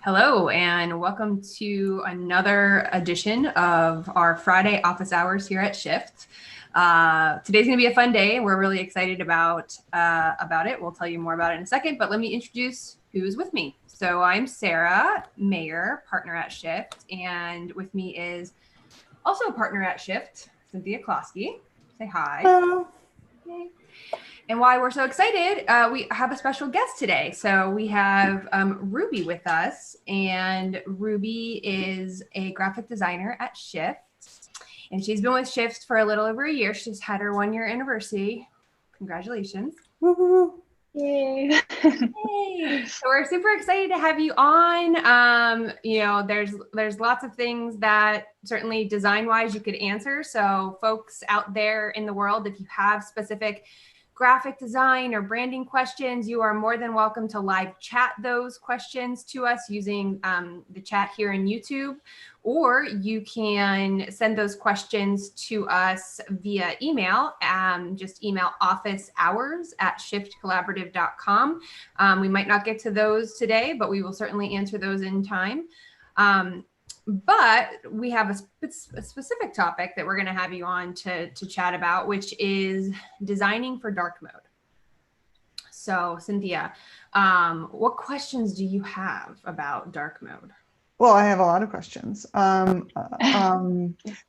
Hello, and welcome to another edition of our Friday office hours here at Shift. Today's going to be a fun day. We're really excited about it. We'll tell you more about it in a second, but let me introduce who's with me. So I'm Sarah Mayer, partner at Shift, and with me is also a partner at Shift, Cynthia Closkey. Say hi. Hello. Yay. And why we're so excited, we have a special guest today. So we have Ruby with us, and Ruby is a graphic designer at Shift, and she's been with Shift for a little over a year. She just had her 1 year anniversary. Congratulations. Woo-hoo. Yay. Yay. So we're super excited to have you on. There's lots of things that certainly design-wise you could answer. So folks out there in the world, if you have specific graphic design or branding questions, you are more than welcome to live chat those questions to us using the chat here in YouTube, or you can send those questions to us via email. Just email officehours@shiftcollaborative.com. We might not get to those today, but we will certainly answer those in time. But we have a specific topic that we're going to have you on to chat about, which is designing for dark mode. So, Cynthia, what questions do you have about dark mode? Well, I have a lot of questions.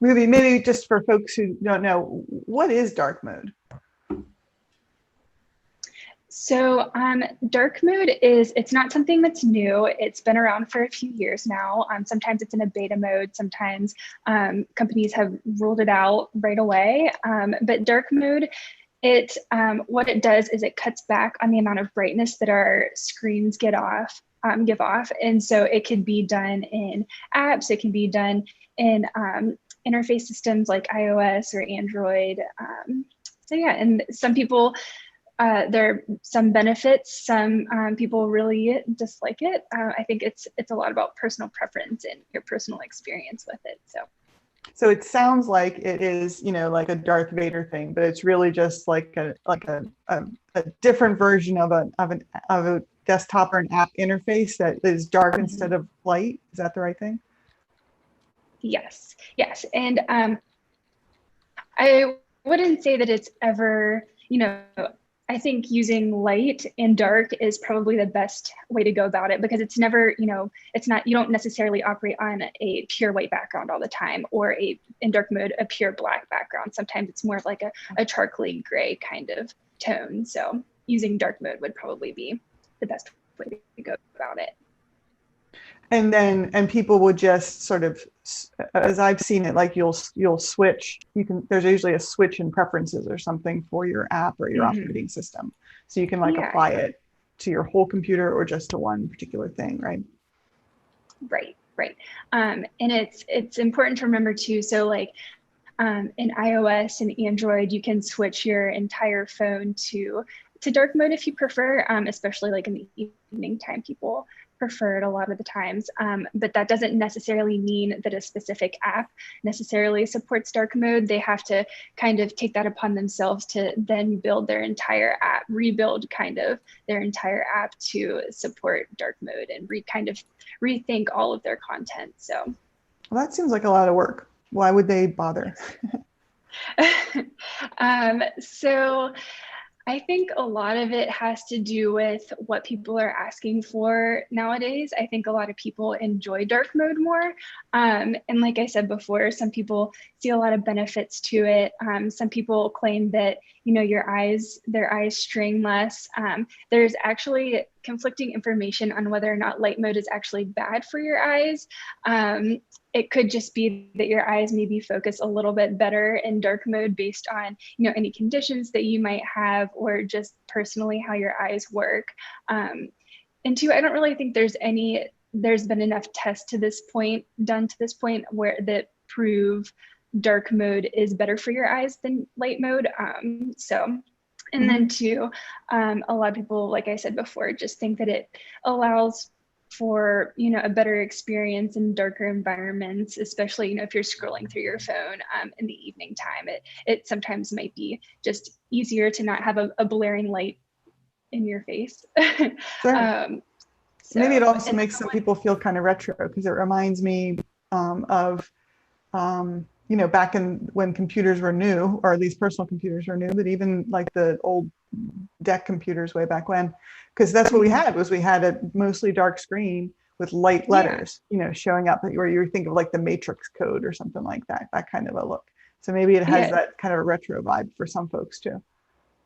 Maybe just for folks who don't know, what is dark mode? So dark mode it's not something that's new. It's been around for a few years now. Sometimes it's in a beta mode. Sometimes companies have ruled it out right away. But dark mode, what it does is it cuts back on the amount of brightness that our screens give off. And so it can be done in apps. It can be done in interface systems like iOS or Android. So yeah, and some people, there are some benefits. Some people really dislike it. I think it's a lot about personal preference and your personal experience with it. So it sounds like it is, like a Darth Vader thing, but it's really just like a different version of a desktop or an app interface that is dark instead of light. Is that the right thing? Yes. And I wouldn't say that it's ever, I think using light and dark is probably the best way to go about it, because it's never, it's not, you don't necessarily operate on a pure white background all the time, or in dark mode, a pure black background. Sometimes it's more of like a charcoaly gray kind of tone. So using dark mode would probably be the best way to go about it. And people would just sort of, as I've seen it, like you'll switch. There's usually a switch in preferences or something for your app or your operating system, so you can apply it to your whole computer or just to one particular thing, right? Right. And it's important to remember too. So in iOS and Android, you can switch your entire phone to dark mode if you prefer, especially like in the evening time. People prefer it a lot of the times, but that doesn't necessarily mean that a specific app necessarily supports dark mode. They have to kind of take that upon themselves to then build their entire app, rebuild kind of their entire app to support dark mode, and rethink all of their content. So, well, that seems like a lot of work. Why would they bother? So I think a lot of it has to do with what people are asking for nowadays. I think a lot of people enjoy dark mode more. And like I said before, some people see a lot of benefits to it. Some people claim that, their eyes strain less. There's actually conflicting information on whether or not light mode is actually bad for your eyes. It could just be that your eyes maybe focus a little bit better in dark mode based on, any conditions that you might have, or just personally how your eyes work. And two, I don't really think there's been enough tests done to this point where that prove dark mode is better for your eyes than light mode. And then two, a lot of people, like I said before, just think that it allows for a better experience in darker environments, especially if you're scrolling through your phone in the evening time. It sometimes might be just easier to not have a blaring light in your face. Sure. So maybe it also and makes some people feel kind of retro, because it reminds me of back in when computers were new, or at least personal computers were new, but even like the old DEC computers way back when, because that's what we had a mostly dark screen with light letters, showing up where you think of like the matrix code or something like that kind of a look. So maybe it has that kind of a retro vibe for some folks too.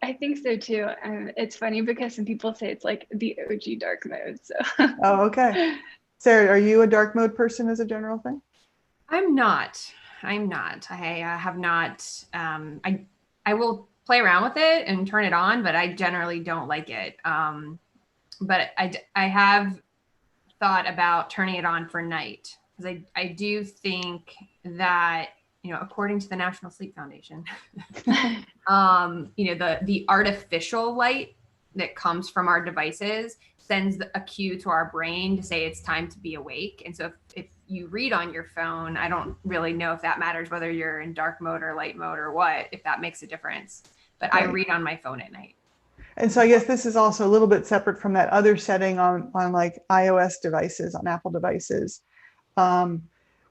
I think so too. It's funny because some people say it's like the OG dark mode. So. Oh, okay. Sarah, are you a dark mode person as a general thing? I'm not. I have not. I will play around with it and turn it on, but I generally don't like it. But I have thought about turning it on for night, because I do think that, according to the National Sleep Foundation, the artificial light that comes from our devices sends a cue to our brain to say it's time to be awake. And so if you read on your phone, I don't really know if that matters, whether you're in dark mode or light mode or what, if that makes a difference. But right. I read on my phone at night. And so I guess this is also a little bit separate from that other setting on like iOS devices, on Apple devices,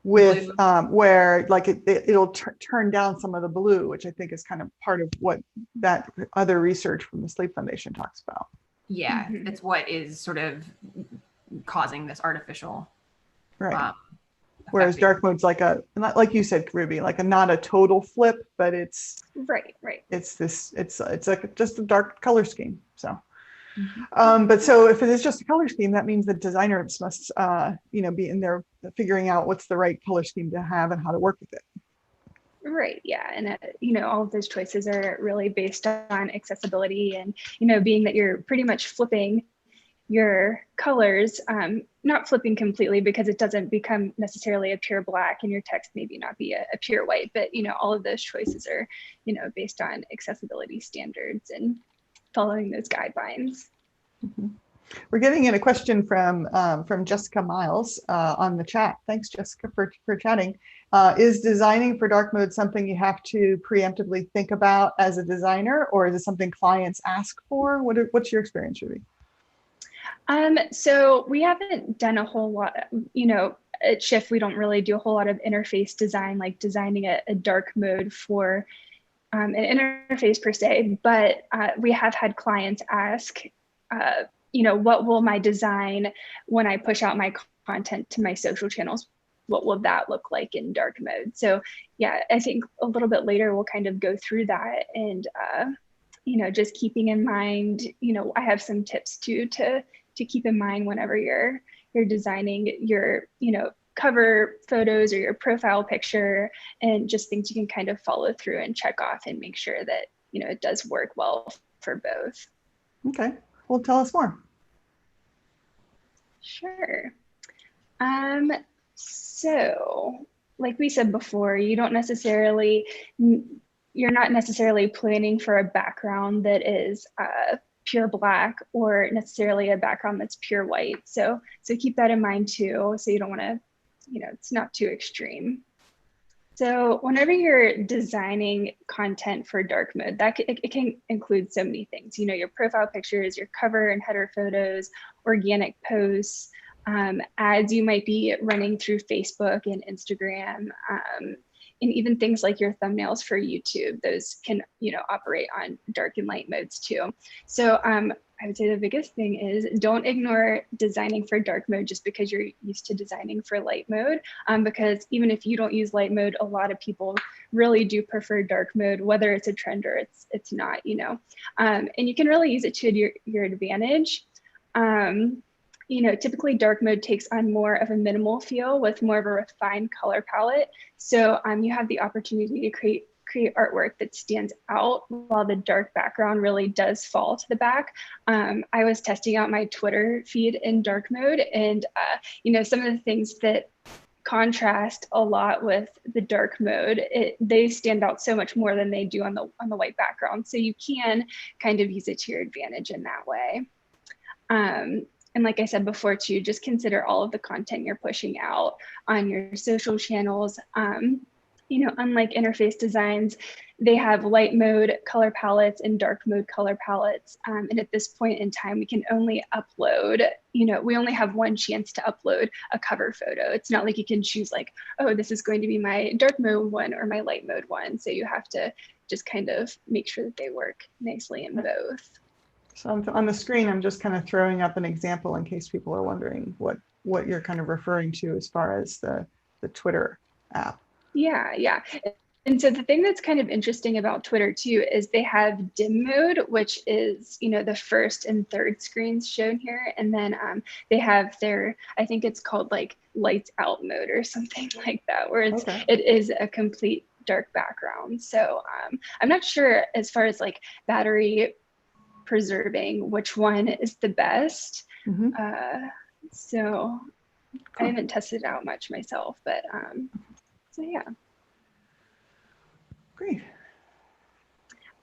where like it'll turn down some of the blue, which I think is kind of part of what that other research from the Sleep Foundation talks about. Yeah, that's what is sort of causing this artificial. Right. Whereas dark mode's like like you said, Ruby, like not a total flip, but it's right. It's like just a dark color scheme. So, but so if it is just a color scheme, that means the designers must, be in there figuring out what's the right color scheme to have and how to work with it. Right. Yeah. And, all of those choices are really based on accessibility and, being that you're pretty much flipping your colors, not flipping completely, because it doesn't become necessarily a pure black and your text maybe not be a pure white, but all of those choices are based on accessibility standards and following those guidelines. We're getting in a question from Jessica Miles on the chat. Thanks, Jessica, for chatting. Is designing for dark mode something you have to preemptively think about as a designer, or is it something clients ask for? What's your experience, Ruby? So we haven't done a whole lot, at Shift, we don't really do a whole lot of interface design, like designing a dark mode for an interface per se, but we have had clients ask, what will my design when I push out my content to my social channels, what will that look like in dark mode? So yeah, I think a little bit later we'll kind of go through that and, just keeping in mind, I have some tips too to keep in mind whenever you're designing your, cover photos or your profile picture, and just things you can kind of follow through and check off and make sure that, it does work well for both. Okay, well, tell us more. Sure. So like we said before, you're not necessarily planning for a background that is pure black or necessarily a background that's pure white. So keep that in mind too. So you don't want to, it's not too extreme. So whenever you're designing content for dark mode, it can include so many things, your profile pictures, your cover and header photos, organic posts, ads you might be running through Facebook and Instagram, and even things like your thumbnails for YouTube. Those can, operate on dark and light modes too. So I would say the biggest thing is don't ignore designing for dark mode just because you're used to designing for light mode, because even if you don't use light mode, a lot of people really do prefer dark mode, whether it's a trend or it's not, and you can really use it to your advantage. Typically dark mode takes on more of a minimal feel with more of a refined color palette. So you have the opportunity to create artwork that stands out while the dark background really does fall to the back. I was testing out my Twitter feed in dark mode, and some of the things that contrast a lot with the dark mode, they stand out so much more than they do on the white background. So you can kind of use it to your advantage in that way. And like I said before too, just consider all of the content you're pushing out on your social channels. unlike interface designs, they have light mode color palettes and dark mode color palettes. And at this point in time, we can only upload, we only have one chance to upload a cover photo. It's not like you can choose like, oh, this is going to be my dark mode one or my light mode one. So you have to just kind of make sure that they work nicely in both. So on the screen, I'm just kind of throwing up an example in case people are wondering what you're kind of referring to as far as the Twitter app. Yeah. And so the thing that's kind of interesting about Twitter too is they have dim mode, which is, the first and third screens shown here. And then they have their, I think it's called like lights out mode or something like that, where it is a complete dark background. So I'm not sure as far as like battery preserving, which one is the best. So I haven't tested it out much myself, but so yeah. Great.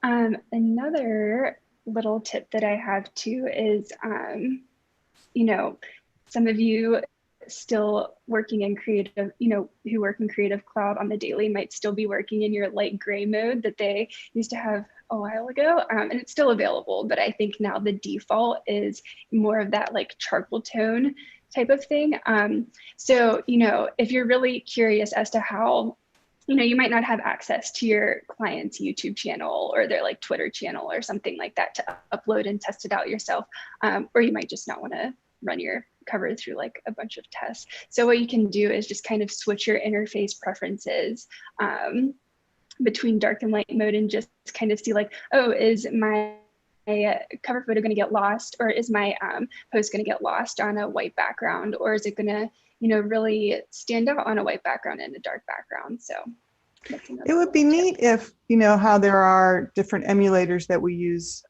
Another little tip that I have too is, some of you still working in creative, who work in Creative Cloud on the daily might still be working in your light gray mode that they used to have a while ago. And it's still available, but I think now the default is more of that like charcoal tone type of thing. So, if you're really curious as to how, you might not have access to your client's YouTube channel or their like Twitter channel or something like that to upload and test it out yourself. Or you might just not want to run your cover through like a bunch of tests. So what you can do is just kind of switch your interface preferences between dark and light mode and just kind of see like, oh, is my cover photo going to get lost, or is my post going to get lost on a white background, or is it going to really stand out on a white background and a dark background? So it would be neat if, how there are different emulators that we use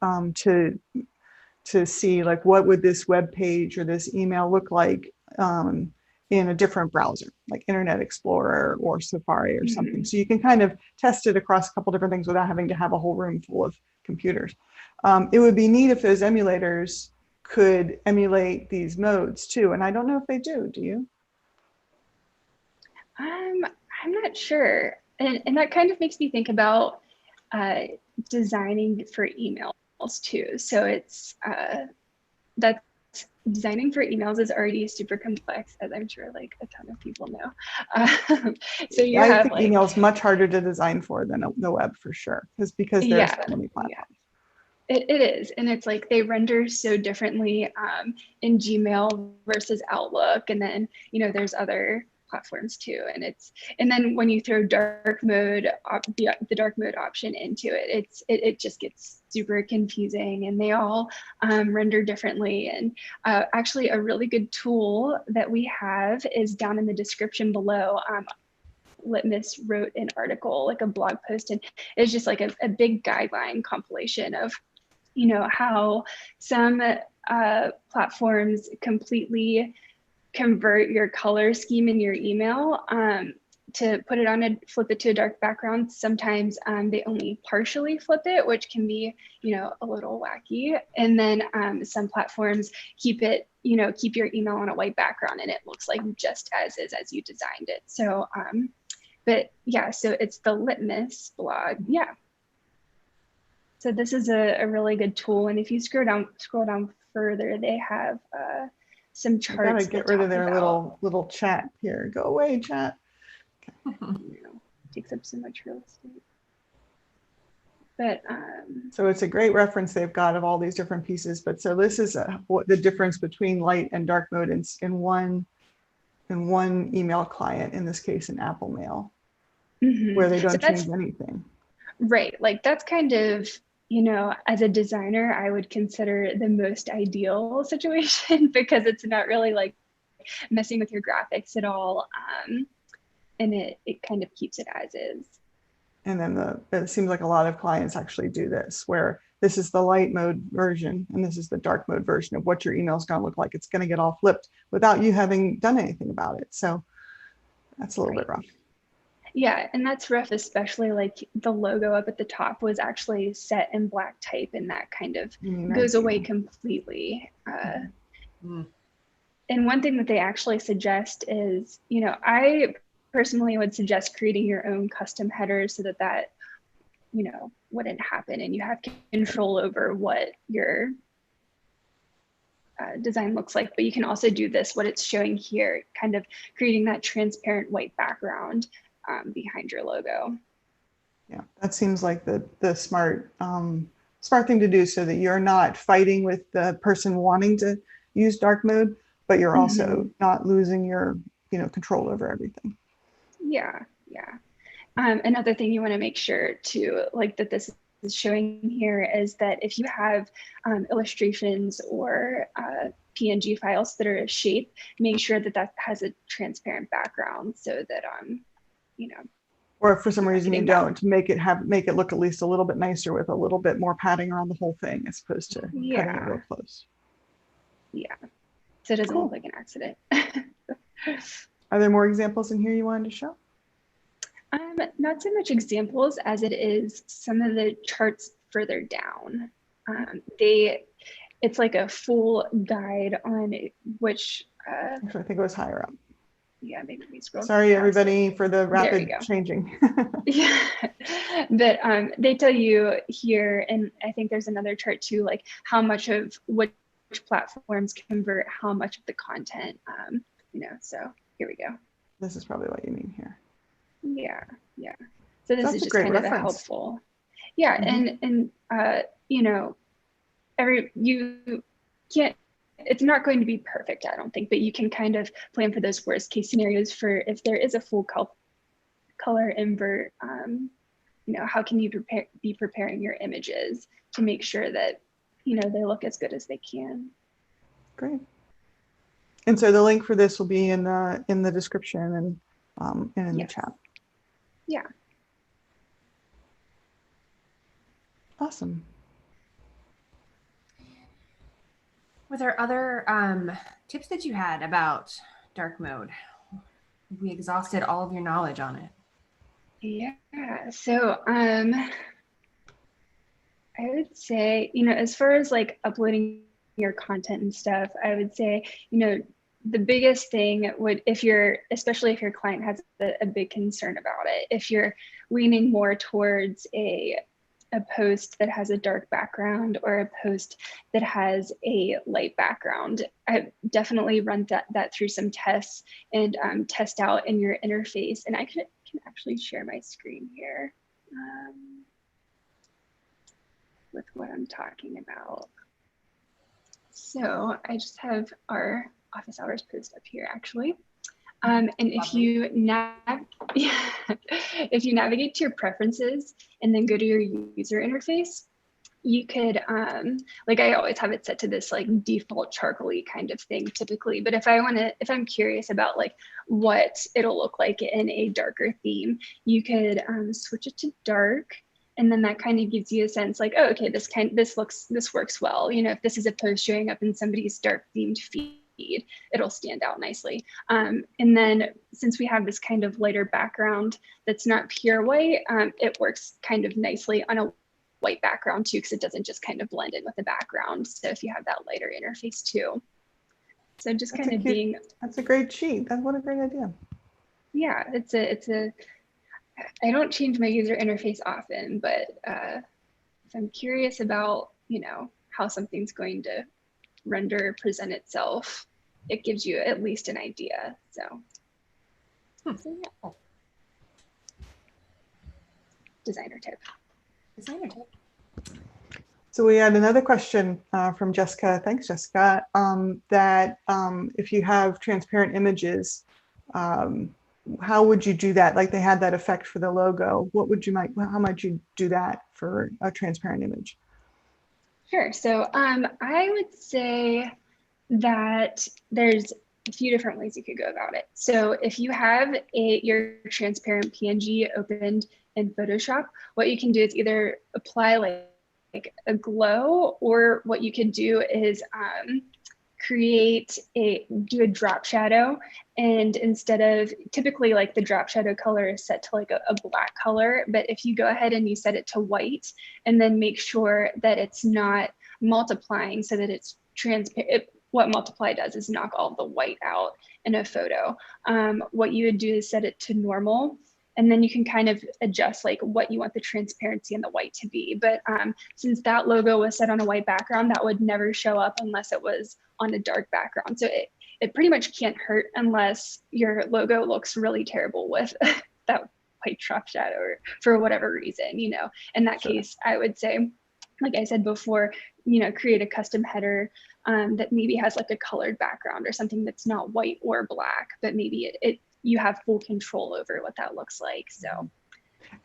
to see like what would this web page or this email look like in a different browser, like Internet Explorer or Safari or something. So you can kind of test it across a couple different things without having to have a whole room full of computers. It would be neat if those emulators could emulate these modes too. And I don't know if they do. Do you? I'm not sure. And that kind of makes me think about designing for emails too. So it's that's designing for emails is already super complex, as I'm sure like a ton of people know. So you I have think like email is much harder to design for than the web for sure, because there's so many platforms. Yeah. It is, and it's like they render so differently in Gmail versus Outlook, and then there's other platforms too, and then when you throw dark mode, the dark mode option into it, it just gets super confusing, and they all render differently. And actually, a really good tool that we have is down in the description below. Litmus wrote an article, like a blog post, and it's just like a big guideline compilation of how some platforms completely convert your color scheme in your email to put it on flip it to a dark background. Sometimes they only partially flip it, which can be, a little wacky. And then some platforms keep your email on a white background and it looks like just as is as you designed it. So, but yeah, so it's the Litmus blog. Yeah. So this is a really good tool. And if you scroll down further, they have some charts. I gotta get rid of their little chat here. Go away, chat. Okay. Takes up so much real estate. But so it's a great reference they've got of all these different pieces. But so this is what the difference between light and dark mode in one email client, in this case in Apple Mail, where they don't change anything. Right, like that's kind of, as a designer, I would consider the most ideal situation because it's not really like messing with your graphics at all. And it kind of keeps it as is. And then it seems like a lot of clients actually do this, where this is the light mode version and this is the dark mode version of what your email is going to look like. It's going to get all flipped without you having done anything about it. So that's a little bit rough. Yeah, and that's rough, especially like the logo up at the top was actually set in black type, and that kind of goes away completely. And one thing that they actually suggest is, I personally would suggest creating your own custom headers so that wouldn't happen, and you have control over what your design looks like. But you can also do this, what it's showing here, kind of creating that transparent white background behind your logo. Yeah, that seems like the smart thing to do, so that you're not fighting with the person wanting to use dark mode, but you're also not losing your control over everything. Yeah. Another thing you want to make sure to that this is showing here is that if you have illustrations or PNG files that are a shape, make sure that has a transparent background, so that or if for some reason you don't, to make it look at least a little bit nicer with a little bit more padding around the whole thing, as opposed to cutting it real close. Yeah, so it doesn't look like an accident. Are there more examples in here you wanted to show? Not so much examples as it is some of the charts further down. It's like a full guide on which. Actually, I think it was higher up. Yeah, maybe we scroll. Sorry, everybody, for the rapid changing. Yeah, but they tell you here, and I think there's another chart too, like how much of which platforms convert how much of the content. So here we go. This is probably what you mean here. Yeah. So this is just kind of a helpful. Yeah, and you can't. It's not going to be perfect, I don't think, but you can kind of plan for those worst case scenarios for if there is a full color invert. How can you be preparing your images to make sure that they look as good as they can. Great. And so the link for this will be in the description and in the chat. Yeah. Awesome. Were there other tips that you had about dark mode? We exhausted all of your knowledge on it. Yeah. So I would say, as far as like uploading your content and stuff, I would say, the biggest thing especially if your client has a big concern about it, if you're leaning more towards a post that has a dark background or a post that has a light background, I definitely run that through some tests and test out in your interface. And I can actually share my screen here with what I'm talking about. So I just have our office hours post up here actually. And if you if you navigate to your preferences and then go to your user interface, you could like I always have it set to this like default charcoaly kind of thing typically, but if I'm curious about like what it'll look like in a darker theme, you could switch it to dark. And then that kind of gives you a sense like, oh, okay, this works well. If this is a post showing up in somebody's dark themed feed, it'll stand out nicely. And then since we have this kind of lighter background that's not pure white, it works kind of nicely on a white background too, because it doesn't just kind of blend in with the background. So if you have that lighter interface too. So just kind of being. That's a great sheet. What a great idea. Yeah, it's a. I don't change my user interface often, but if I'm curious about, how something's going to render or present itself, it gives you at least an idea. So yeah. Designer tip. So we had another question from Jessica. Thanks, Jessica. That if you have transparent images, how would you do that? Like they had that effect for the logo. How might you do that for a transparent image? Sure. So I would say that there's a few different ways you could go about it. So if you have your transparent PNG opened in Photoshop, what you can do is either apply like a glow, or what you could do is do a drop shadow, and instead of typically like the drop shadow color is set to like a black color, but if you go ahead and you set it to white and then make sure that it's not multiplying so that it's transparent, what multiply does is knock all the white out in a photo. What you would do is set it to normal, and then you can kind of adjust like what you want the transparency and the white to be. But since that logo was set on a white background, that would never show up unless it was on a dark background. So it pretty much can't hurt unless your logo looks really terrible with that white drop shadow or for whatever reason, you know. In that case, I would say, like I said before, you know, create a custom header that maybe has like a colored background or something that's not white or black, but maybe you have full control over what that looks like. So,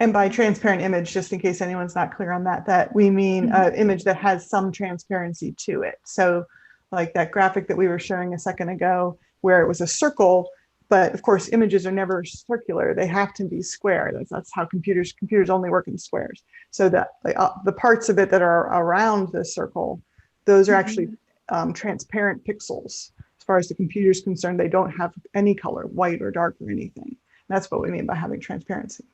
and by transparent image, just in case anyone's not clear on that, that we mean an image that has some transparency to it. So like that graphic that we were showing a second ago, where it was a circle, but of course images are never circular. They have to be square. That's how computers only work in squares. So that the parts of it that are around the circle, those are actually transparent pixels. As far as the computer is concerned, they don't have any color, white or dark or anything. That's what we mean by having transparency.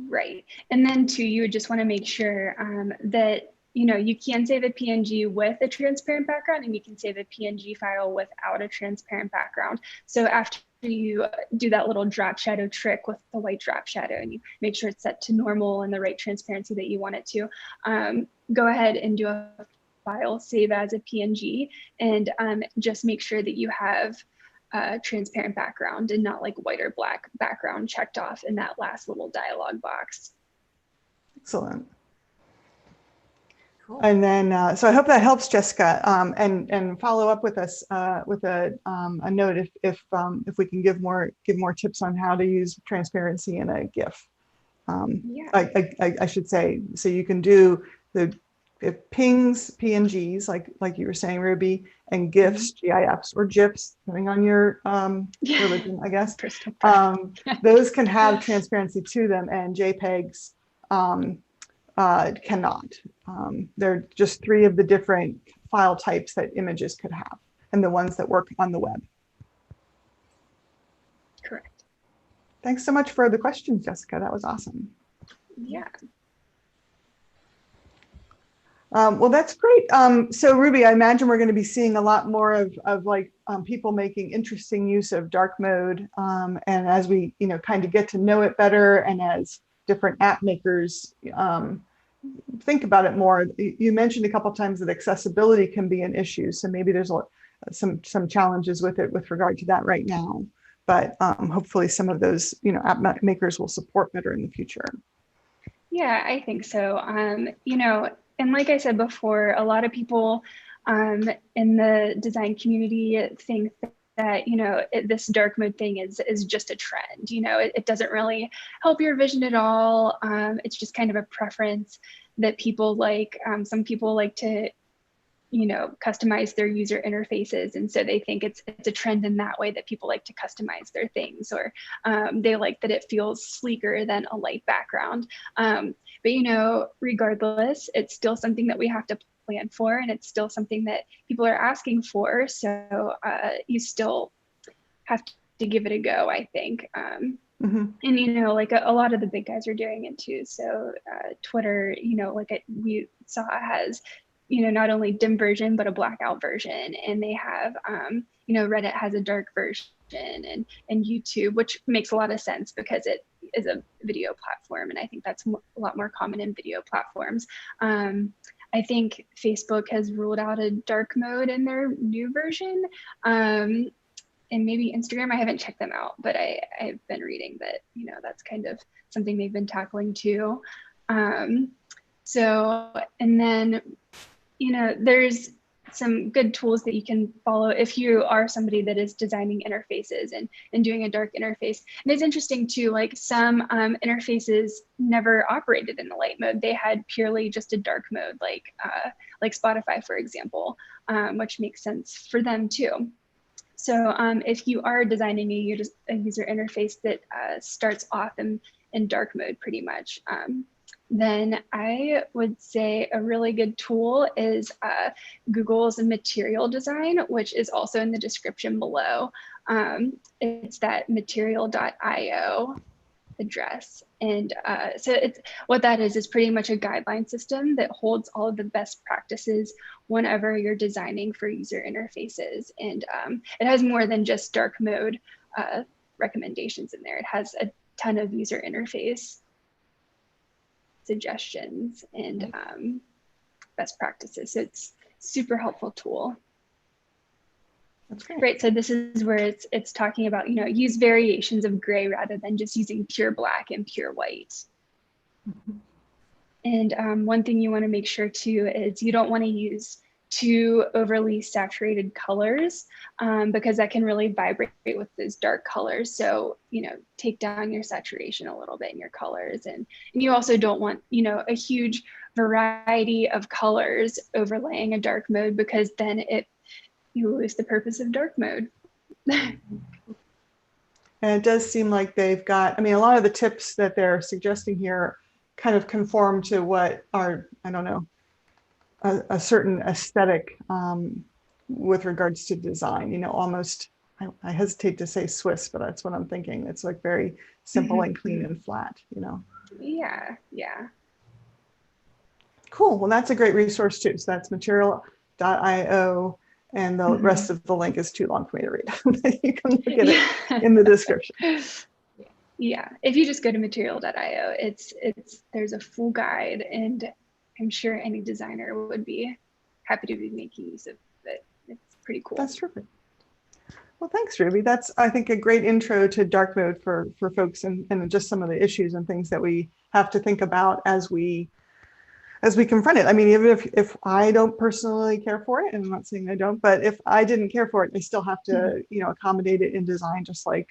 Right. And then too, you would just want to make sure that, you know, you can save a PNG with a transparent background, and you can save a PNG file without a transparent background. So after you do that little drop shadow trick with the white drop shadow, and you make sure it's set to normal and the right transparency that you want it to, go ahead and do a file, save as a PNG, and just make sure that you have transparent background and not like white or black background checked off in that last little dialog box. Excellent. Cool. And then, so I hope that helps, Jessica, and follow up with us with a note if we can give more tips on how to use transparency in a GIF. Yeah. I should say, so you can do it pings PNGs like you were saying, Ruby, and GIFs, GIFs, or GIFs, depending on your religion, I guess. Those can have transparency to them, and JPEGs cannot. They're just 3 of the different file types that images could have, and the ones that work on the web. Correct. Thanks so much for the questions, Jessica. That was awesome. Yeah. Well, that's great. So Ruby, I imagine we're going to be seeing a lot more of people making interesting use of dark mode. And as we, kind of get to know it better, and as different app makers think about it more, you mentioned a couple of times that accessibility can be an issue. So maybe there's some challenges with it with regard to that right now. But hopefully some of those, app makers will support better in the future. Yeah, I think so. And like I said before, a lot of people in the design community think that, this dark mode thing is just a trend. It doesn't really help your vision at all. It's just kind of a preference that people like. Some people like to, customize their user interfaces. And so they think it's a trend in that way, that people like to customize their things, or they like that it feels sleeker than a light background. But, regardless, it's still something that we have to plan for, and it's still something that people are asking for. So you still have to give it a go, I think. And, a lot of the big guys are doing it too. So Twitter, we saw has, not only dim version, but a blackout version. And they have, Reddit has a dark version, and YouTube, which makes a lot of sense because it is a video platform. And I think that's a lot more common in video platforms. I think Facebook has ruled out a dark mode in their new version. And maybe Instagram, I haven't checked them out, but I've been reading that, that's kind of something they've been tackling too. And then, there's some good tools that you can follow if you are somebody that is designing interfaces and doing a dark interface. And it's interesting too, like some interfaces never operated in the light mode. They had purely just a dark mode, like Spotify, for example, which makes sense for them too. So if you are designing a user interface that starts off in dark mode pretty much, then I would say a really good tool is Google's material design, which is also in the description below. It's that material.io. address. And so it's what that is pretty much a guideline system that holds all of the best practices whenever you're designing for user interfaces. And it has more than just dark mode recommendations in there. It has a ton of user interface suggestions and best practices. So it's super helpful tool. That's great. Right. So this is where it's talking about, use variations of gray rather than just using pure black and pure white. Mm-hmm. And one thing you want to make sure too is you don't want to use too overly saturated colors because that can really vibrate with those dark colors. So, take down your saturation a little bit in your colors. And you also don't want, a huge variety of colors overlaying a dark mode, because then you lose the purpose of dark mode. And it does seem like they've got, a lot of the tips that they're suggesting here kind of conform to what are, a certain aesthetic with regards to design, almost, I hesitate to say Swiss, but that's what I'm thinking. It's like very simple and clean and flat, Yeah. Cool. Well, that's a great resource too. So that's material.io. And the rest of the link is too long for me to read. You can look at it in the description. Yeah, if you just go to material.io, there's a full guide, and I'm sure any designer would be happy to be making use of it. It's pretty cool. That's terrific. Well, thanks, Ruby. That's, I think, a great intro to dark mode for folks, and just some of the issues and things that we have to think about as we confront it. Even if I don't personally care for it, and I'm not saying I don't, but if I didn't care for it, I still have to, accommodate it in design, just like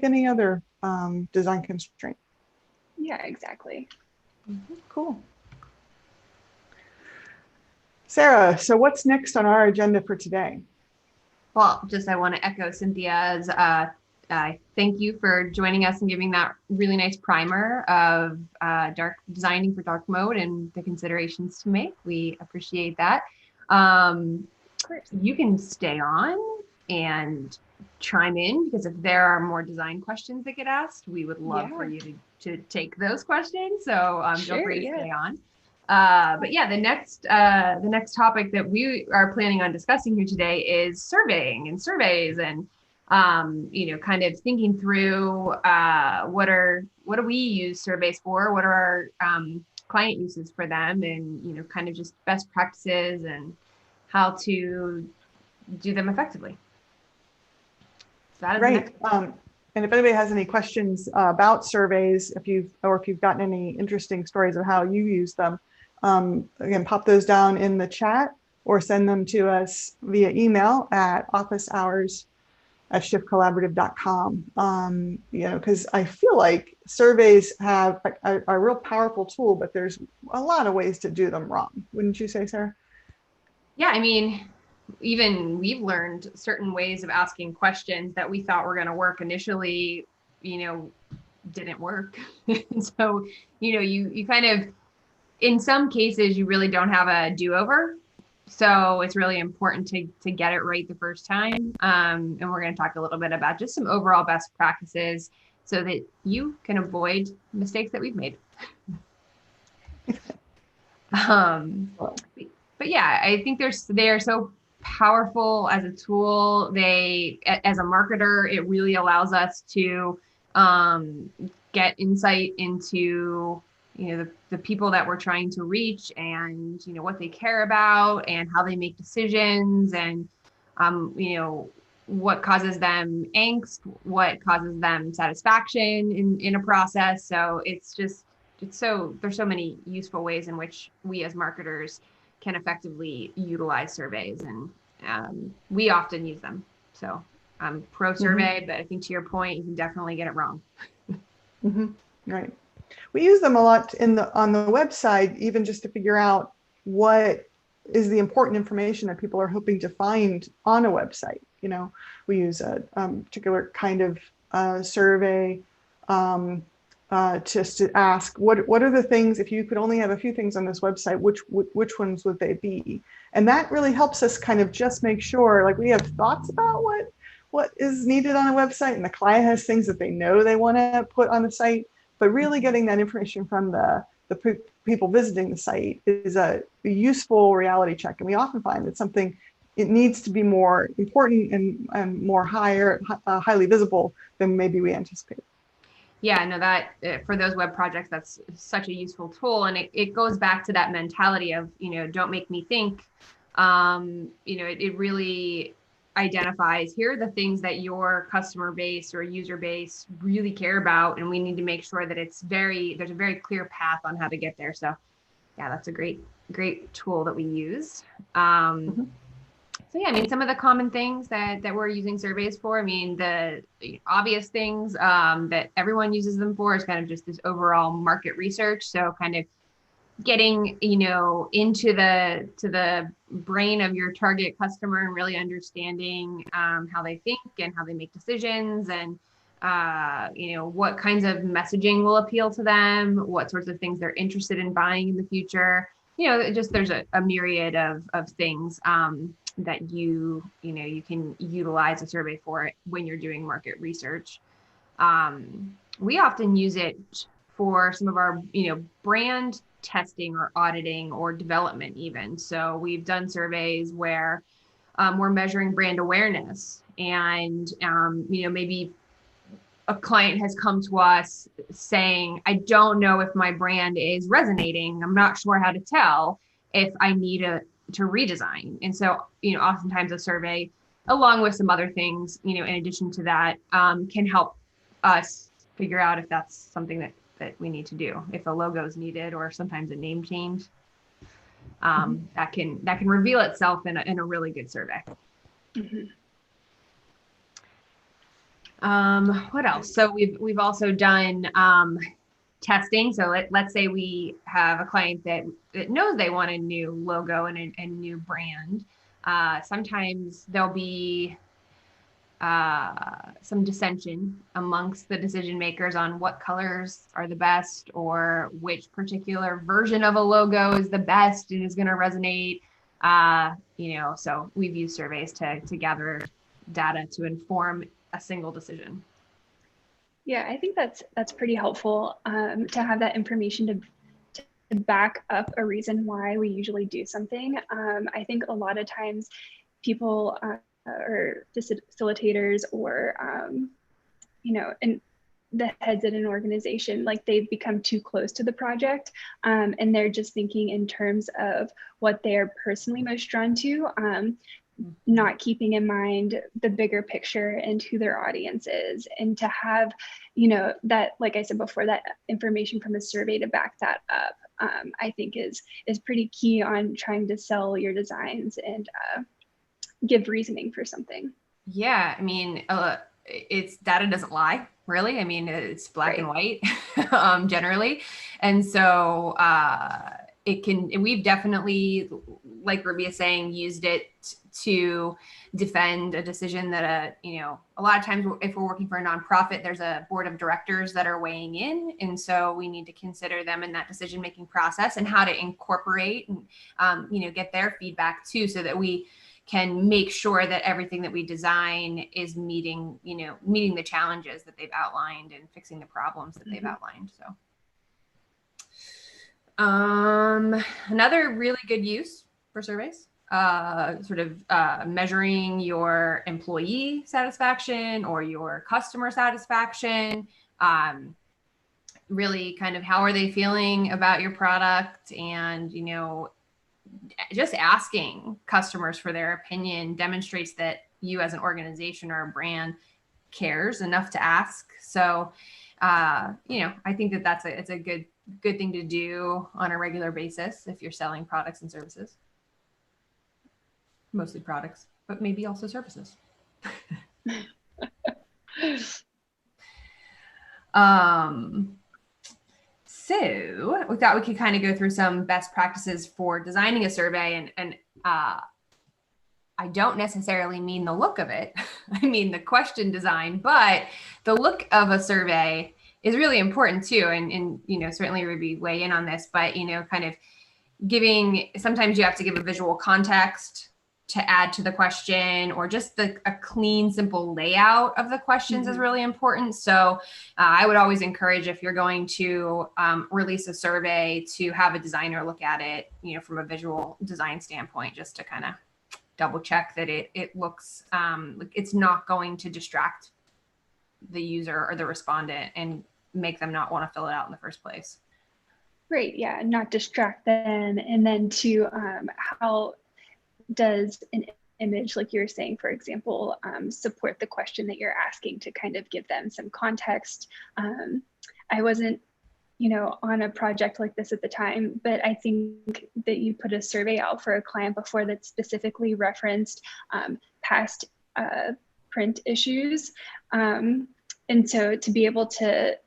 any other design constraint. Yeah, exactly. Cool. Sarah, so what's next on our agenda for today? Well, I want to echo Cynthia's thank you for joining us and giving that really nice primer of designing for dark mode and the considerations to make. We appreciate that. You can stay on and chime in, because if there are more design questions that get asked, we would love for you to take those questions. So feel free to stay on. But yeah, the next topic that we are planning on discussing here today is surveying and surveys, and kind of thinking through what do we use surveys for? What are our client uses for them? And, kind of just best practices and how to do them effectively. So that is great. And if anybody has any questions about surveys, if you've gotten any interesting stories of how you use them, again, pop those down in the chat or send them to us via email at officehours@shiftcollaborative.com. Because I feel like surveys have a real powerful tool, but there's a lot of ways to do them wrong. Wouldn't you say, Sarah? Yeah, even we've learned certain ways of asking questions that we thought were going to work initially, didn't work. So, you kind of, in some cases, you really don't have a do-over. So it's really important to get it right the first time. And we're going to talk a little bit about just some overall best practices so that you can avoid mistakes that we've made. But yeah, I think they are so powerful as a tool. As a marketer, it really allows us to get insight into the people that we're trying to reach, and what they care about and how they make decisions, and what causes them angst, what causes them satisfaction in a process. So there's so many useful ways in which we as marketers can effectively utilize surveys, and we often use them. So I'm pro survey, but I think to your point, you can definitely get it wrong. Right. We use them a lot on the website, even just to figure out what is the important information that people are hoping to find on a website. We use a particular kind of survey just to ask what are the things, if you could only have a few things on this website, which ones would they be? And that really helps us kind of just make sure, like, we have thoughts about what is needed on a website, and the client has things that they know they want to put on the site. But really getting that information from the people visiting the site is a useful reality check. And we often find that something, it needs to be more important and more highly visible than maybe we anticipate. Yeah, no, that for those web projects, that's such a useful tool. And it goes back to that mentality of, don't make me think. It really identifies, here are the things that your customer base or user base really care about. And we need to make sure that there's a very clear path on how to get there. So yeah, that's a great tool that we use. So yeah, I mean, some of the common things that we're using surveys for, I mean, the obvious things that everyone uses them for is kind of just this overall market research. So kind of getting, into the brain of your target customer and really understanding how they think and how they make decisions, and what kinds of messaging will appeal to them, what sorts of things they're interested in buying in the future. Just there's a myriad of things that you can utilize a survey for when you're doing market research. We often use it for some of our, brand testing or auditing or development even. So we've done surveys where we're measuring brand awareness, and, maybe a client has come to us saying, I don't know if my brand is resonating. I'm not sure how to tell if I need to redesign. And so, oftentimes a survey, along with some other things, in addition to that, can help us figure out if that's something that we need to do, if a logo is needed, or sometimes a name change. That can reveal itself in a really good survey. Mm-hmm. What else? So we've also done testing. So let's say we have a client that knows they want a new logo and a new brand. Sometimes there'll be some dissension amongst the decision makers on what colors are the best, or which particular version of a logo is the best and is going to resonate. So we've used surveys to gather data to inform a single decision. Yeah, I think that's pretty helpful to have that information to back up a reason why we usually do something. I think a lot of times people or facilitators or and the heads at an organization, like they've become too close to the project, and they're just thinking in terms of what they're personally most drawn to, not keeping in mind the bigger picture and who their audience is. And to have, that, like I said before, that information from a survey to back that up, I think is pretty key on trying to sell your designs and give reasoning for something. Yeah, I mean, it's data doesn't lie, really. I mean, it's black and white generally. And so we've definitely, like Ruby is saying, used it to defend a decision that, a lot of times if we're working for a nonprofit, there's a board of directors that are weighing in. And so we need to consider them in that decision-making process and how to incorporate and, get their feedback too, so that we can make sure that everything that we design is meeting the challenges that they've outlined and fixing the problems that they've outlined. So another really good use for surveys, measuring your employee satisfaction or your customer satisfaction, really kind of how are they feeling about your product, and, just asking customers for their opinion demonstrates that you as an organization or a brand cares enough to ask. So, I think it's a good thing to do on a regular basis if you're selling products and services. Mostly products, but maybe also services. So we thought we could kind of go through some best practices for designing a survey, and I don't necessarily mean the look of it. I mean the question design, but the look of a survey is really important too. And certainly Ruby weigh in on this, but kind of sometimes you have to give a visual context to add to the question, or just a clean, simple layout of the questions is really important. So I would always encourage, if you're going to release a survey, to have a designer look at it, from a visual design standpoint, just to kind of double check that it looks like it's not going to distract the user or the respondent and make them not want to fill it out in the first place. Right. Yeah. Not distract them. And then to how does an image, like you were saying, for example, support the question that you're asking, to kind of give them some context. I wasn't, on a project like this at the time, but I think that you put a survey out for a client before that specifically referenced past print issues. And so to be able to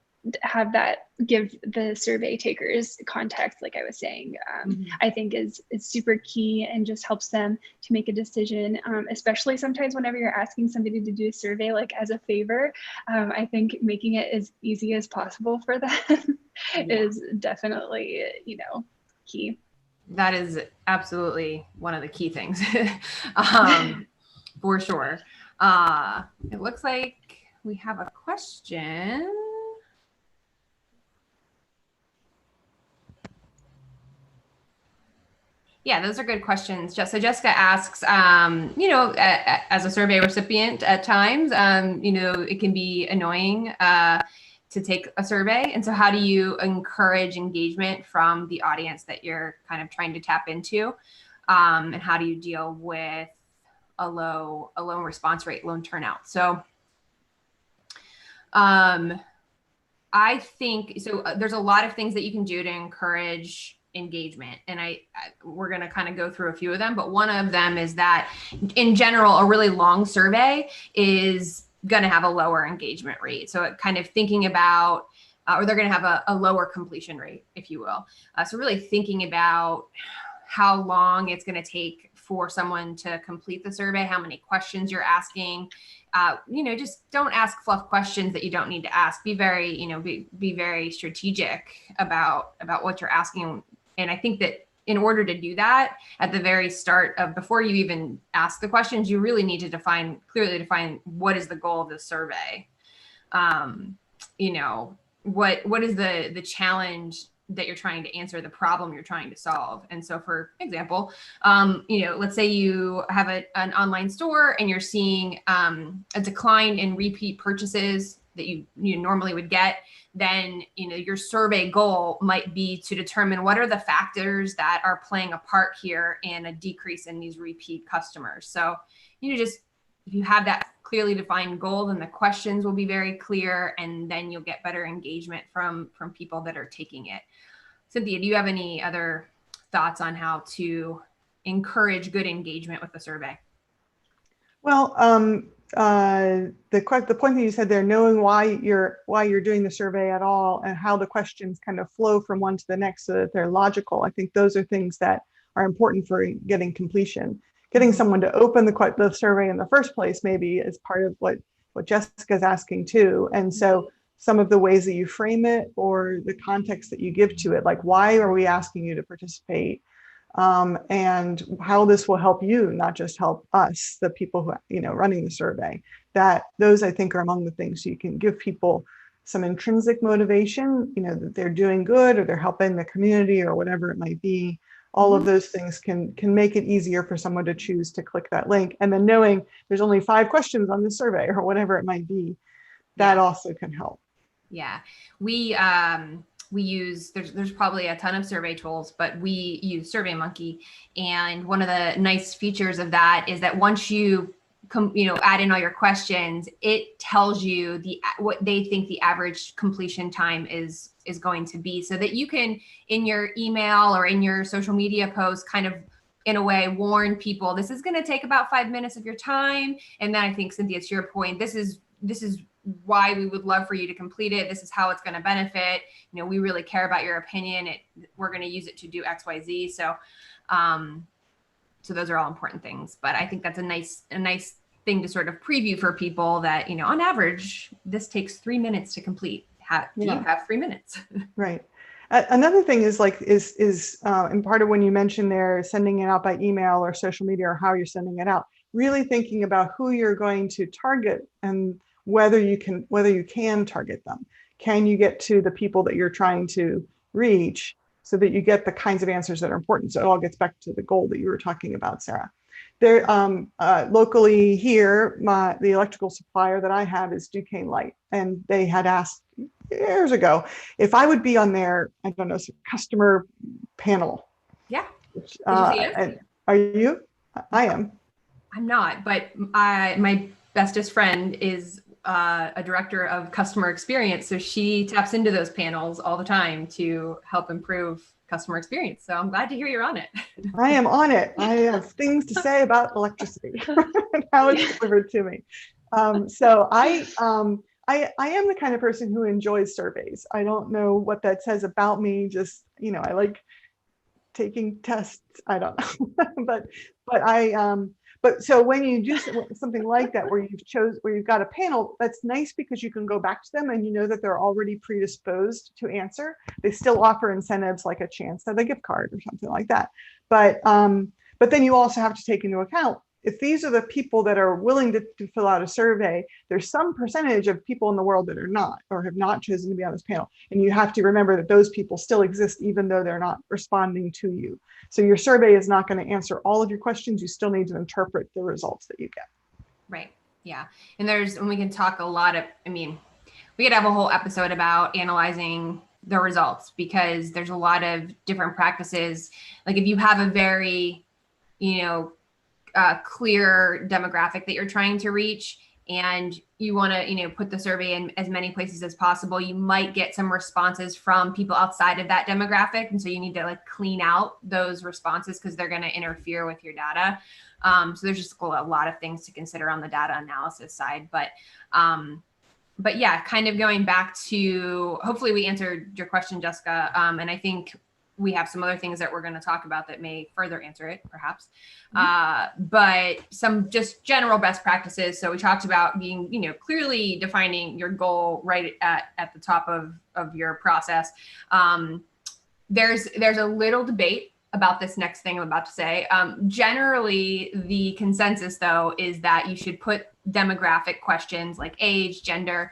have that give the survey takers context, like I was saying, I think is super key, and just helps them to make a decision, especially sometimes whenever you're asking somebody to do a survey, like as a favor. I think making it as easy as possible for them is definitely, key. That is absolutely one of the key things, for sure. It looks like we have a question. Yeah, those are good questions. So Jessica asks, as a survey recipient at times, it can be annoying to take a survey. And so how do you encourage engagement from the audience that you're kind of trying to tap into? And how do you deal with a low response rate, low turnout? So I think, there's a lot of things that you can do to encourage engagement. And we're going to kind of go through a few of them, but one of them is that in general, a really long survey is going to have a lower engagement rate. So kind of thinking about, or they're going to have a lower completion rate, if you will. So really thinking about how long it's going to take for someone to complete the survey, how many questions you're asking. Just don't ask fluff questions that you don't need to ask. Be very, be very strategic about what you're asking. And I think that in order to do that, at the very start of, before you even ask the questions, you really need to clearly define what is the goal of the survey. What is the challenge that you're trying to answer, the problem you're trying to solve. And so, for example, let's say you have an online store and you're seeing a decline in repeat purchases that you normally would get, then your survey goal might be to determine what are the factors that are playing a part here in a decrease in these repeat customers. So if you have that clearly defined goal, then the questions will be very clear, and then you'll get better engagement from people that are taking it. Cynthia, do you have any other thoughts on how to encourage good engagement with the survey? Well, the point that you said there, knowing why you're doing the survey at all, and how the questions kind of flow from one to the next so that they're logical. I think those are things that are important for getting completion. Getting someone to open the survey in the first place maybe is part of what Jessica's asking too. And so some of the ways that you frame it, or the context that you give to it, like why are we asking you to participate? And how this will help you, not just help us, the people who, running the survey. That those, I think, are among the things you can give people some intrinsic motivation, that they're doing good, or they're helping the community, or whatever it might be. All of those things can make it easier for someone to choose to click that link. And then knowing there's only 5 questions on the survey, or whatever it might be, that also can help. Yeah, we use, there's probably a ton of survey tools, but we use SurveyMonkey. And one of the nice features of that is that once you add in all your questions, it tells you what they think the average completion time is going to be, so that you can, in your email or in your social media posts, kind of in a way warn people, this is going to take about 5 minutes of your time. And then I think, Cynthia, to your point, this is why we would love for you to complete it. This is how it's going to benefit. We really care about your opinion. We're going to use it to do X, Y, Z. So those are all important things. But I think that's a nice thing to sort of preview for people that, on average, this takes 3 minutes to complete. Do you have 3 minutes? Right. Another thing is and part of when you mentioned there sending it out by email or social media or how you're sending it out, really thinking about who you're going to target and whether you can target them. Can you get to the people that you're trying to reach so that you get the kinds of answers that are important? So it all gets back to the goal that you were talking about, Sarah. There, locally here, the electrical supplier that I have is Duquesne Light, and they had asked years ago if I would be on their, I don't know, customer panel. Yeah. Did you see it? And are you? I am. I'm not, but my bestest friend is a director of customer experience, so she taps into those panels all the time to help improve customer experience. So I'm glad to hear you're on it. I am on it. I have things to say about electricity and how it's delivered to me. So I am the kind of person who enjoys surveys. I don't know what that says about me. Just, I like taking tests. I don't know, but so when you do something like that, where you've got a panel, that's nice because you can go back to them and you know that they're already predisposed to answer. They still offer incentives like a chance at a gift card or something like that. But then you also have to take into account, if these are the people that are willing to fill out a survey, there's some percentage of people in the world that are not, or have not chosen to be on this panel. And you have to remember that those people still exist, even though they're not responding to you. So your survey is not going to answer all of your questions. You still need to interpret the results that you get. Right. Yeah. And we can talk a lot of, we could have a whole episode about analyzing the results, because there's a lot of different practices. Like if you have a very, clear demographic that you're trying to reach, and you want to, put the survey in as many places as possible, you might get some responses from people outside of that demographic. And so you need to clean out those responses because they're going to interfere with your data. So there's just a lot of things to consider on the data analysis side. But yeah, kind of going back to, hopefully we answered your question, Jessica. And I think we have some other things that we're going to talk about that may further answer it, perhaps. But some just general best practices. So we talked about being, clearly defining your goal right at the top of your process. There's a little debate about this next thing I'm about to say. Generally, the consensus, though, is that you should put demographic questions like age, gender,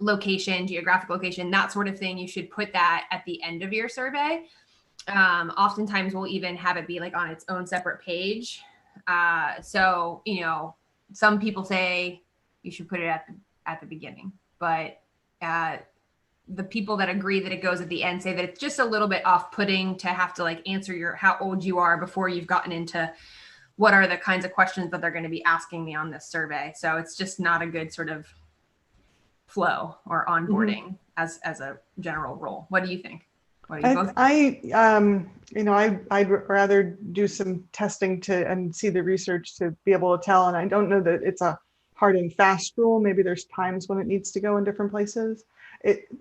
location, geographic location, that sort of thing. You should put that at the end of your survey. Oftentimes we'll even have it be on its own separate page. So, some people say you should put it at the beginning, but the people that agree that it goes at the end say that it's just a little bit off-putting to have to answer how old you are before you've gotten into what are the kinds of questions that they're going to be asking me on this survey. So it's just not a good sort of flow or onboarding as a general rule. What do you think? What do you both think? I'd rather do some testing and see the research to be able to tell. And I don't know that it's a hard and fast rule. Maybe there's times when it needs to go in different places.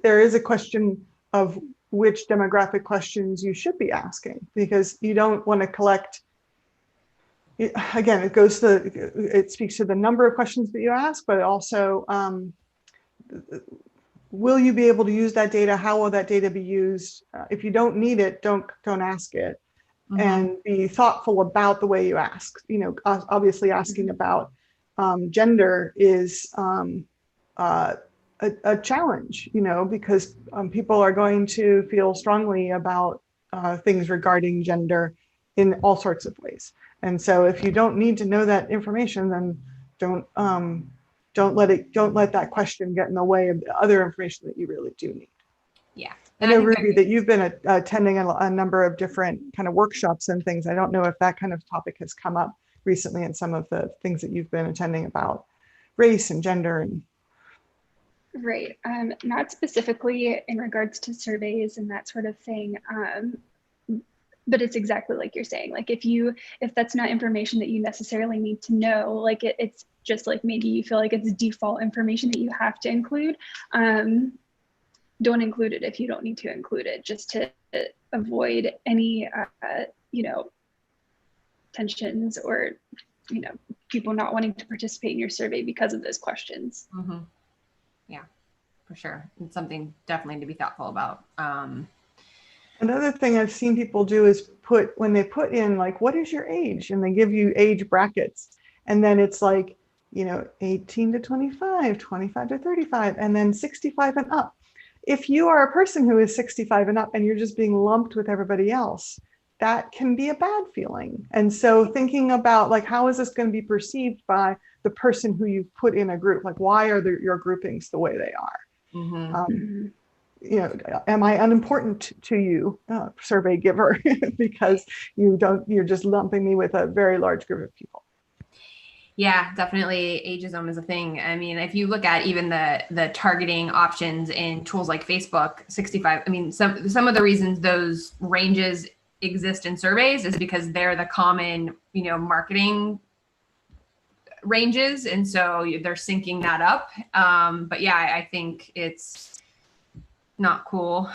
There is a question of which demographic questions you should be asking, because you don't want to collect. Again, it speaks to the number of questions that you ask, but also will you be able to use that data? How will that data be used? If you don't need it, don't ask it. And be thoughtful about the way you ask. Obviously asking about gender is a challenge, because people are going to feel strongly about things regarding gender in all sorts of ways. And so if you don't need to know that information, then don't let that question get in the way of the other information that you really do need. Yeah. I know, Ruby, that you've been attending a number of different kind of workshops and things. I don't know if that kind of topic has come up recently in some of the things that you've been attending about race and gender. And right. Not specifically in regards to surveys and that sort of thing. But it's exactly like you're saying, if that's not information that you necessarily need to know, it's just maybe you feel like it's default information that you have to include. Don't include it if you don't need to include it, just to avoid any, tensions or, people not wanting to participate in your survey because of those questions. Yeah. for sure. It's something definitely to be thoughtful about. Another thing I've seen people do is when they put in like, what is your age? And they give you age brackets. And then it's like, 18 to 25, 25 to 35, and then 65 and up. If you are a person who is 65 and up and you're just being lumped with everybody else, that can be a bad feeling. And so thinking about like, how is this going to be perceived by the person who you've put in a group? Like, why are your groupings the way they are? Mm-hmm. Am I unimportant to you, survey giver, because you're just lumping me with a very large group of people? Yeah, definitely ageism is a thing. I mean, if you look at even the targeting options in tools like Facebook, 65, I mean, some of the reasons those ranges exist in surveys is because they're the common, marketing ranges. And so they're syncing that up. But yeah, I think it's not cool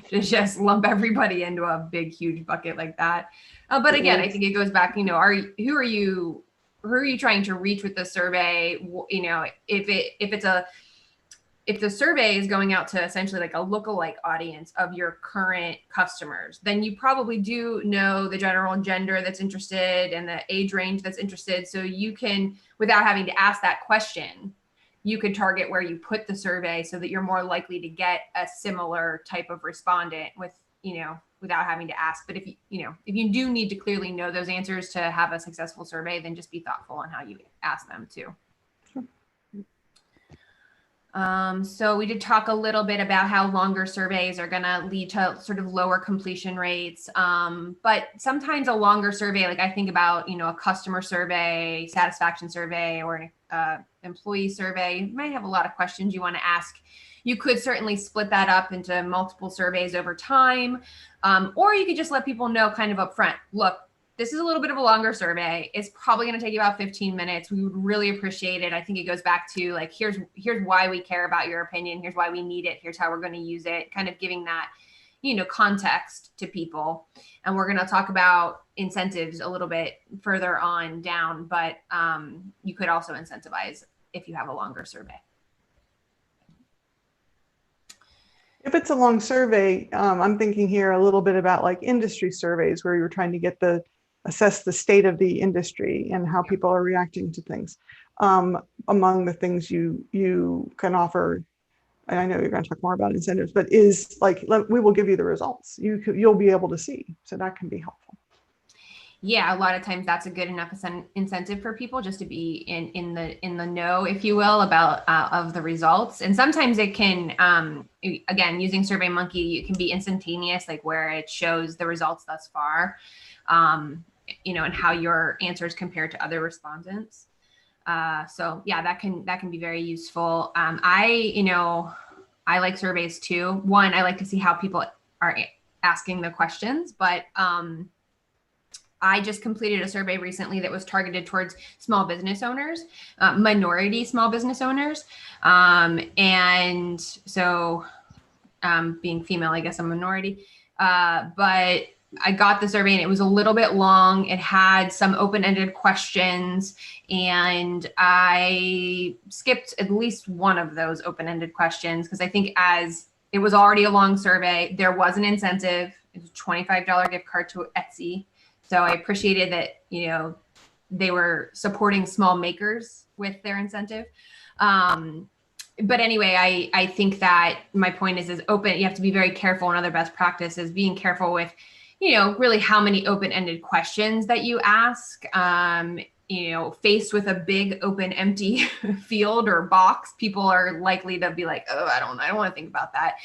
to just lump everybody into a big, huge bucket like that. But again, I think it goes back, who are you trying to reach with the survey? If the survey is going out to essentially like a lookalike audience of your current customers, then you probably do know the general gender that's interested and the age range that's interested. So you can, without having to ask that question, you could target where you put the survey so that you're more likely to get a similar type of respondent without having to ask. But if you do need to clearly know those answers to have a successful survey, then just be thoughtful on how you ask them too. So we did talk a little bit about how longer surveys are going to lead to sort of lower completion rates. But sometimes a longer survey, like I think about, a customer survey, satisfaction survey, or an employee survey, you might have a lot of questions you want to ask. You could certainly split that up into multiple surveys over time. Or you could just let people know kind of upfront, look, this is a little bit of a longer survey. It's probably going to take you about 15 minutes. We would really appreciate it. I think it goes back to like, here's why we care about your opinion. Here's why we need it. Here's how we're going to use it. Kind of giving that, context to people. And we're going to talk about incentives a little bit further on down, but you could also incentivize if you have a longer survey. If it's a long survey, I'm thinking here a little bit about like industry surveys where you're trying to assess the state of the industry and how people are reacting to things. Among the things you can offer, and I know you're going to talk more about incentives, but is like, we will give you the results. You'll be able to see, so that can be helpful. Yeah, a lot of times that's a good enough incentive for people just to be in the know, if you will, about of the results. And sometimes it can, again, using SurveyMonkey, it can be instantaneous, like where it shows the results thus far, and how your answers compare to other respondents. So yeah, that can be very useful. I like surveys too. One, I like to see how people are asking the questions, but I just completed a survey recently that was targeted towards small business owners, minority small business owners. And so being female, I guess I'm a minority. But I got the survey and it was a little bit long. It had some open-ended questions and I skipped at least one of those open-ended questions because I think as it was already a long survey, there was an incentive. It was a $25 gift card to Etsy. So I appreciated that, they were supporting small makers with their incentive. But anyway, I think that my point is open. You have to be very careful. And other best practices, being careful with, really how many open-ended questions that you ask. Faced with a big open empty field or box, people are likely to be like, oh, I don't want to think about that.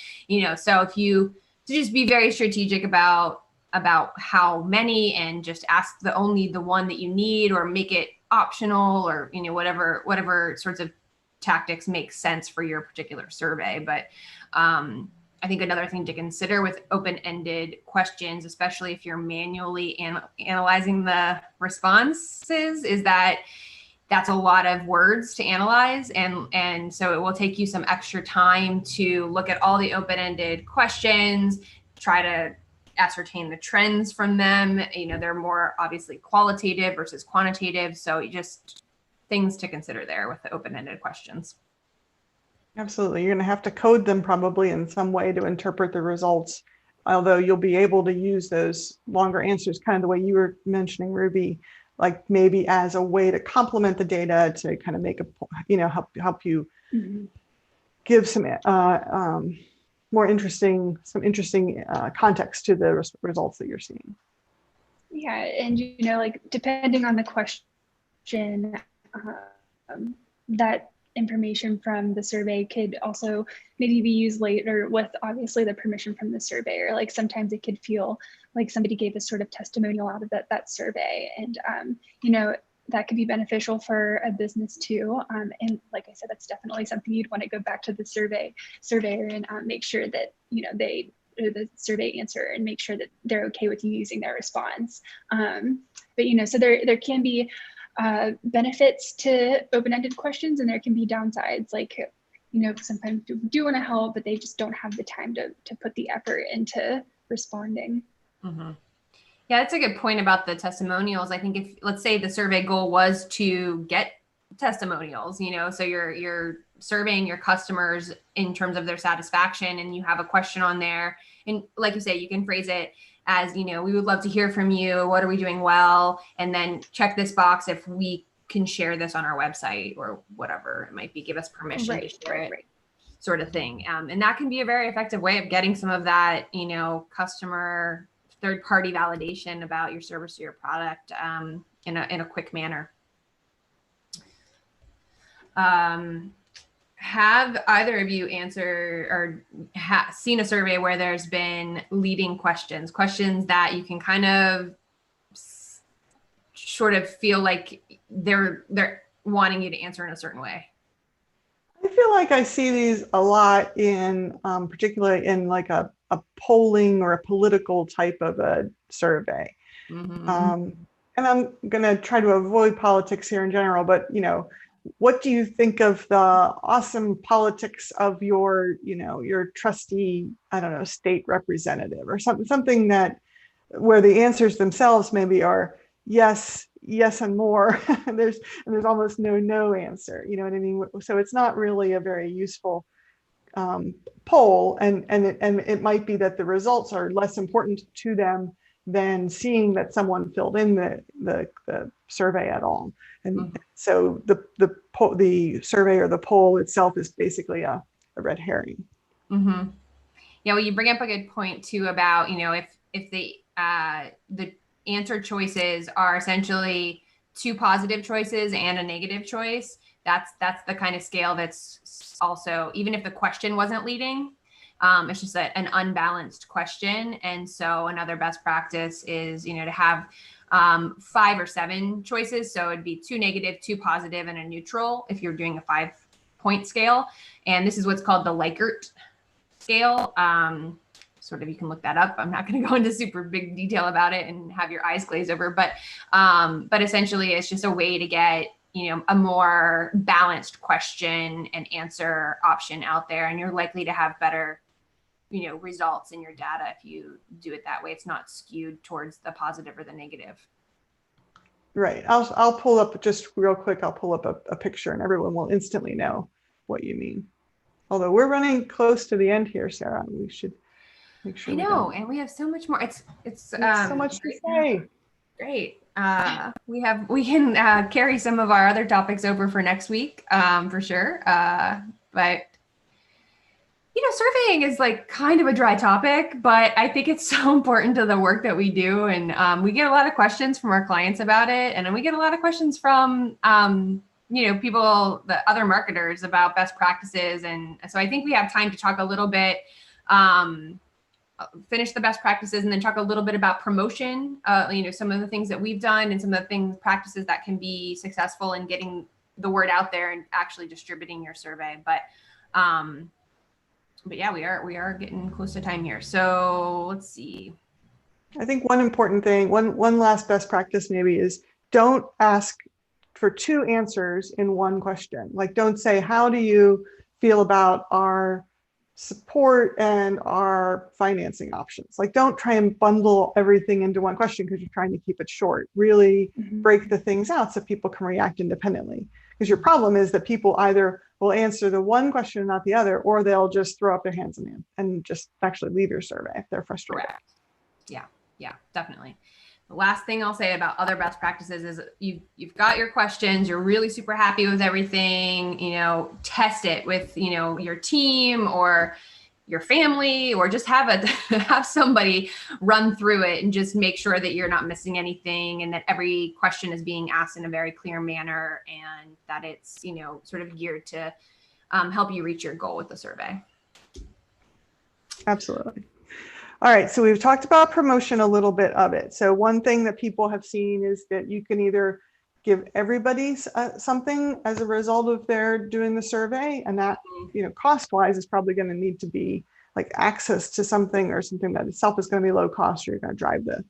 So to just be very strategic about how many and just ask only the one that you need or make it optional or, whatever sorts of tactics make sense for your particular survey. But I think another thing to consider with open-ended questions, especially if you're manually analyzing the responses, is that that's a lot of words to analyze. And so it will take you some extra time to look at all the open-ended questions, try to ascertain the trends from them. They're more obviously qualitative versus quantitative. So just things to consider there with the open-ended questions. Absolutely. You're going to have to code them probably in some way to interpret the results, although you'll be able to use those longer answers, kind of the way you were mentioning, Ruby, like maybe as a way to complement the data to kind of make help you give some more interesting, context to the results that you're seeing. Yeah, and like depending on the question, that information from the survey could also maybe be used later with obviously the permission from the surveyor. Like sometimes it could feel like somebody gave a sort of testimonial out of that survey, and that could be beneficial for a business too. And like I said, that's definitely something you'd want to go back to the surveyor and make sure that they the survey answer and make sure that they're okay with you using their response. But so there can be benefits to open-ended questions, and there can be downsides. Like sometimes people do want to help, but they just don't have the time to put the effort into responding. Mm-hmm. Yeah, that's a good point about the testimonials. I think if, let's say the survey goal was to get testimonials, so you're surveying your customers in terms of their satisfaction, and you have a question on there. And like you say, you can phrase it as, we would love to hear from you. What are we doing well? And then check this box if we can share this on our website or whatever it might be. Give us permission to share it, sort of thing. And that can be a very effective way of getting some of that, customer third-party validation about your service or your product in a quick manner. Have either of you answered or seen a survey where there's been leading questions that you can kind of sort of feel like they're wanting you to answer in a certain way? I feel like I see these a lot in particularly in like a polling or a political type of a survey. Mm-hmm. And I'm going to try to avoid politics here in general, but what do you think of the awesome politics of your trusty, I don't know, state representative, or something that where the answers themselves maybe are yes, and more, and there's almost no answer. You know what I mean? So it's not really a very useful poll, and it might be that the results are less important to them than seeing that someone filled in the survey at all. And so the survey or the poll itself is basically a red herring. Mm-hmm. Yeah, well, you bring up a good point too about if the answer choices are essentially two positive choices and a negative choice. That's the kind of scale that's also, even if the question wasn't leading, it's just an unbalanced question. And so another best practice is, to have 5 or 7 choices. So it'd be 2 negative, 2 positive, and a neutral if you're doing a 5-point scale. And this is what's called the Likert scale. Sort of, you can look that up. I'm not going to go into super big detail about it and have your eyes glaze over, but essentially it's just a way to get, a more balanced question and answer option out there. And you're likely to have better, results in your data if you do it that way. It's not skewed towards the positive or the negative. Right. I'll pull up just real quick. I'll pull up a picture and everyone will instantly know what you mean. Although we're running close to the end here, Sarah, we should make sure. I know, and we have so much more. It's so much to say. Great. We can carry some of our other topics over for next week, for sure. But surveying is like kind of a dry topic, but I think it's so important to the work that we do. And we get a lot of questions from our clients about it. And then we get a lot of questions from, people, the other marketers about best practices. And so I think we have time to talk a little bit, finish the best practices and then talk a little bit about promotion, some of the things that we've done and some of the practices that can be successful in getting the word out there and actually distributing your survey. But yeah, we are getting close to time here. So let's see. I think one important thing, one last best practice maybe is don't ask for 2 answers in one question. Like, don't say, how do you feel about our support and our financing options? Like, don't try and bundle everything into one question because you're trying to keep it short. Really break the things out so people can react independently. Because your problem is that people either will answer the one question and not the other, or they'll just throw up their hands and just actually leave your survey if they're frustrated. Correct. Yeah, definitely. The last thing I'll say about other best practices is you've got your questions, you're really super happy with everything, test it with, your team or your family, or just have somebody run through it and just make sure that you're not missing anything, and that every question is being asked in a very clear manner, and that it's, sort of geared to help you reach your goal with the survey. Absolutely. All right, so we've talked about promotion, a little bit of it. So one thing that people have seen is that you can either give everybody something as a result of their doing the survey, and that, cost-wise is probably going to need to be like access to something, or something that itself is going to be low cost, or you're going to drive the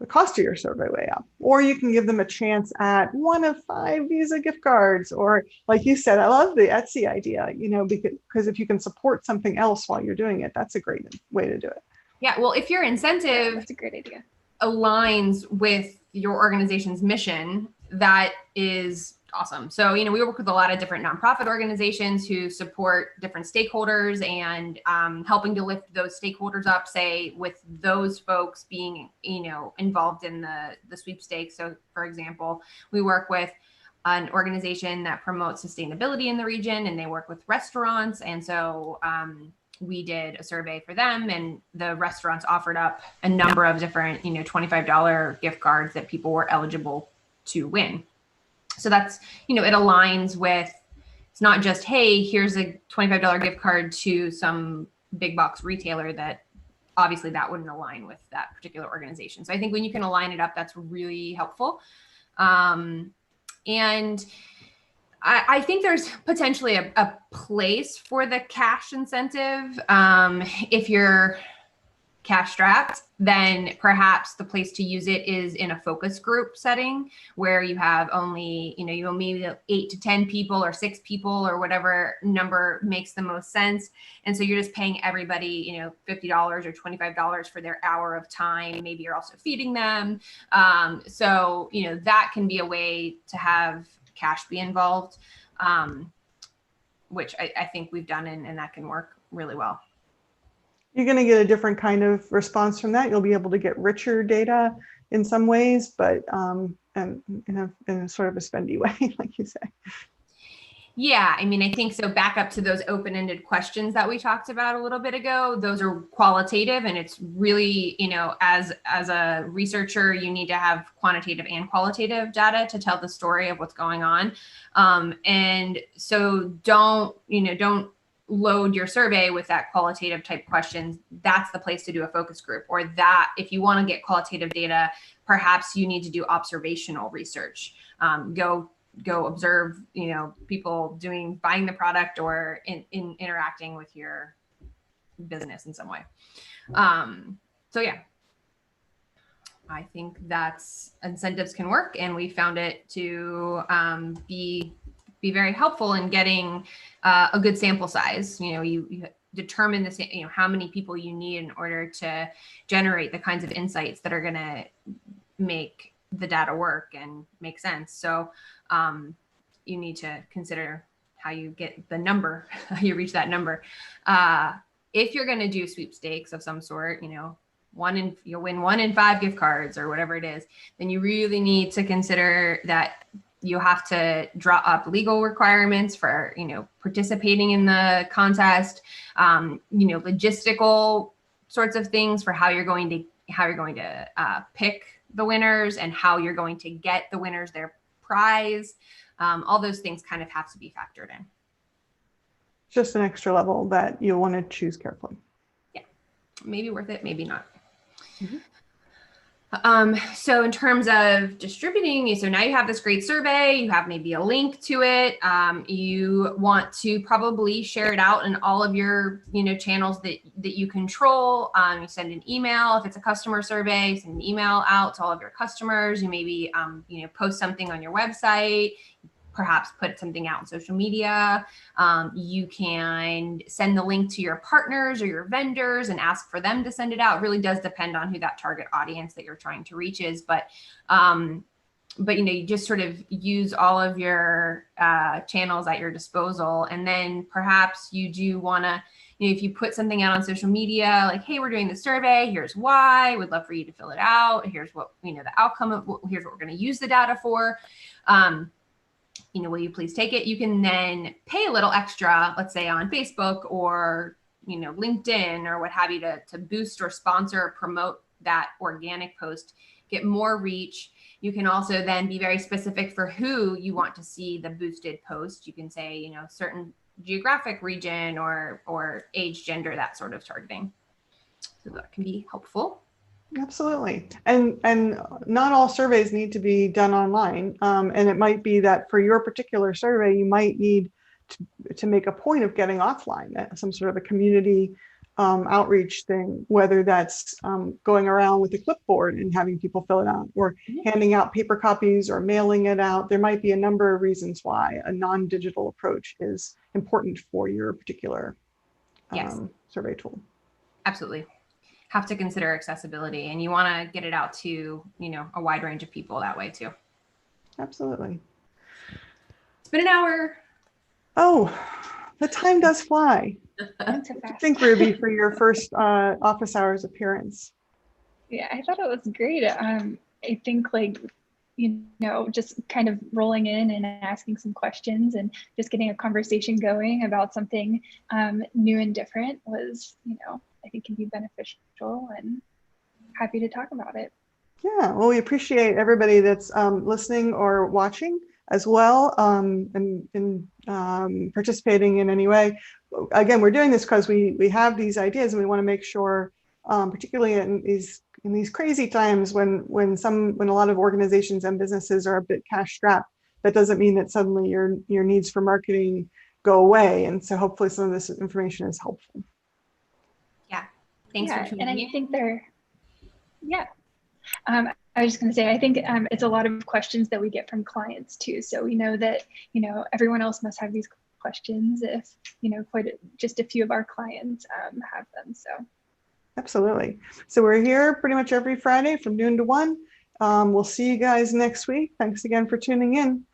cost of your survey way up. Or you can give them a chance at 1 of 5 Visa gift cards, or like you said, I love the Etsy idea, because if you can support something else while you're doing it, that's a great way to do it. Yeah, well, if your incentive that's a great idea. Aligns with your organization's mission, that is awesome. So, we work with a lot of different nonprofit organizations who support different stakeholders, and helping to lift those stakeholders up, say, with those folks being, involved in the sweepstakes. So, for example, we work with an organization that promotes sustainability in the region, and they work with restaurants. And so, we did a survey for them, and the restaurants offered up a number of different, $25 gift cards that people were eligible to win. So that's, it aligns with, it's not just, hey, here's a $25 gift card to some big box retailer, that obviously that wouldn't align with that particular organization. So I think when you can align it up, that's really helpful. And I think there's potentially a place for the cash incentive. If you're cash strapped, then perhaps the place to use it is in a focus group setting, where you have only, maybe 8 to 10 people or 6 people, or whatever number makes the most sense. And so you're just paying everybody, $50 or $25 for their hour of time. Maybe you're also feeding them. So, that can be a way to have cash be involved, which I think we've done, and that can work really well. You're going to get a different kind of response from that. You'll be able to get richer data in some ways, but and in a sort of a spendy way, like you say. Yeah, I think so. Back up to those open-ended questions that we talked about a little bit ago. Those are qualitative, and it's really, as a researcher, you need to have quantitative and qualitative data to tell the story of what's going on. And so don't load your survey with that qualitative type questions. That's the place to do a focus group. Or that if you want to get qualitative data, perhaps you need to do observational research. Go observe, people buying the product, or in interacting with your business in some way. So yeah, I think that's incentives can work, and we found it to be very helpful in getting a good sample size. You determine how many people you need in order to generate the kinds of insights that are going to make the data work and make sense. So you need to consider how you get the number, how you reach that number. If you're going to do sweepstakes of some sort, you'll win 1 in 5 gift cards or whatever it is, then you really need to consider that you have to draw up legal requirements for, participating in the contest, logistical sorts of things for how you're going to pick the winners, and how you're going to get the winners their prize. All those things kind of have to be factored in. Just an extra level that you'll want to choose carefully. Yeah, maybe worth it, maybe not. Mm-hmm. So in terms of distributing, so now you have this great survey, you have maybe a link to it. You want to probably share it out in all of your, channels that you control. You send an email. If it's a customer survey, send an email out to all of your customers. You maybe, post something on your website, perhaps put something out on social media. You can send the link to your partners or your vendors and ask for them to send it out. It really does depend on who that target audience that you're trying to reach is. But but you just sort of use all of your channels at your disposal. And then perhaps you do want to, if you put something out on social media, like, hey, we're doing the survey, here's why, would love for you to fill it out. Here's what, the outcome of, here's what we're going to use the data for. Will you please take it? You can then pay a little extra, let's say on Facebook or, LinkedIn or what have you, to boost or sponsor or promote that organic post, get more reach. You can also then be very specific for who you want to see the boosted post. You can say, certain geographic region or age, gender, that sort of targeting. So that can be helpful. Absolutely. And not all surveys need to be done online. And it might be that for your particular survey, you might need to make a point of getting offline, some sort of a community outreach thing, whether that's going around with a clipboard and having people fill it out, or handing out paper copies or mailing it out. There might be a number of reasons why a non-digital approach is important for your particular survey tool. Absolutely. Have to consider accessibility, and you want to get it out to, a wide range of people that way too. Absolutely. It's been an hour. Oh, the time does fly. What do you think, Ruby, for your first office hours appearance? Yeah, I thought it was great. I think just kind of rolling in and asking some questions and just getting a conversation going about something new and different was, I think can be beneficial, and happy to talk about it. Yeah, well, we appreciate everybody that's listening or watching as well, and participating in any way. Again, we're doing this because we have these ideas, and we want to make sure, particularly in these crazy times when a lot of organizations and businesses are a bit cash strapped, that doesn't mean that suddenly your needs for marketing go away. And so hopefully some of this information is helpful. Yeah, thanks for tuning in. And I think I was just going to say, I think it's a lot of questions that we get from clients too. So we know that, everyone else must have these questions if, just a few of our clients have them. So. Absolutely. So we're here pretty much every Friday from noon to 1. We'll see you guys next week. Thanks again for tuning in.